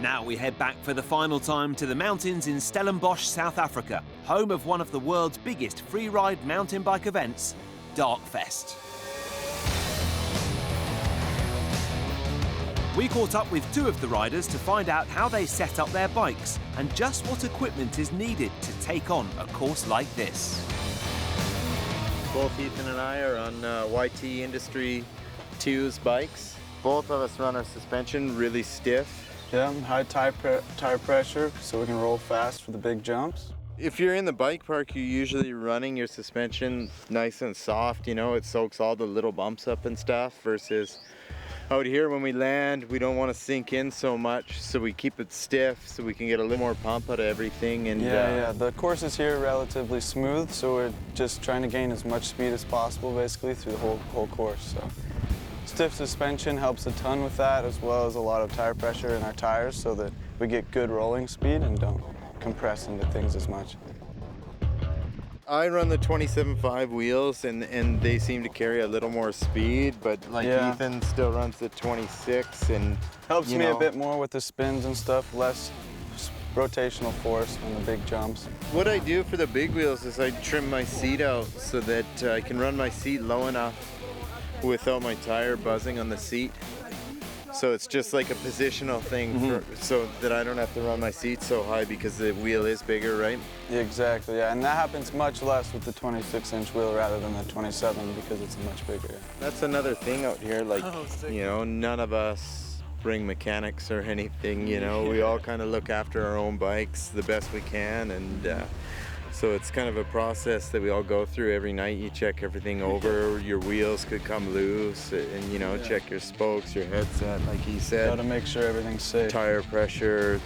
Now we head back for the final time to the mountains in Stellenbosch, South Africa, home of one of the world's biggest freeride mountain bike events, DarkFEST. We caught up with two of the riders to find out how they set up their bikes and just what equipment is needed to take on a course like this. Both Ethan and I are on YT Industry 2's bikes. Both of us run our suspension really stiff. Yeah, high tire pressure so we can roll fast for the big jumps. If you're in the bike park, you're usually running your suspension nice and soft, you know, it soaks all the little bumps up and stuff, versus out here when we land, we don't want to sink in so much, so we keep it stiff so we can get a little more pump out of everything. And yeah, the courses here are relatively smooth, so we're just trying to gain as much speed as possible basically through the whole course. So stiff suspension helps a ton with that, as well as a lot of tire pressure in our tires so that we get good rolling speed and don't compress into things as much. I run the 27.5 wheels and they seem to carry a little more speed, but like Ethan still runs the 26 and helps me a bit more with the spins and stuff, less rotational force on the big jumps. What I do for the big wheels is I trim my seat out so that I can run my seat low enough without my tire buzzing on the seat. So it's just like a positional thing so that I don't have to run my seat so high because the wheel is bigger, right? Exactly, yeah, and that happens much less with the 26-inch wheel rather than the 27 because it's much bigger. That's another thing out here, like, you know, none of us bring mechanics or anything, you know, we all kind of look after our own bikes the best we can, and so it's kind of a process that we all go through every night. You check everything over, your wheels could come loose, and you know, check your spokes, your headset, like he said. Got to make sure everything's safe. Tire pressure,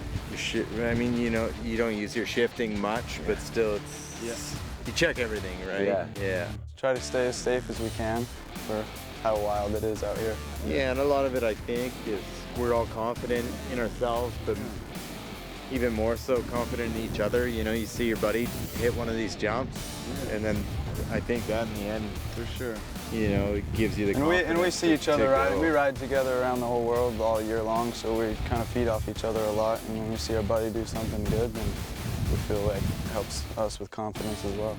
I mean, you know, you don't use your shifting much, but still it's, you check everything, right? Yeah. Try to stay as safe as we can for how wild it is out here. Yeah, and a lot of it, I think, is we're all confident in ourselves, but even more so confident in each other. You know, you see your buddy hit one of these jumps, and then I think that in the end, for sure, you know, it gives you the confidence. And we see each other ride. We ride together around the whole world all year long, so we kind of feed off each other a lot. And when we see our buddy do something good, then we feel like it helps us with confidence as well.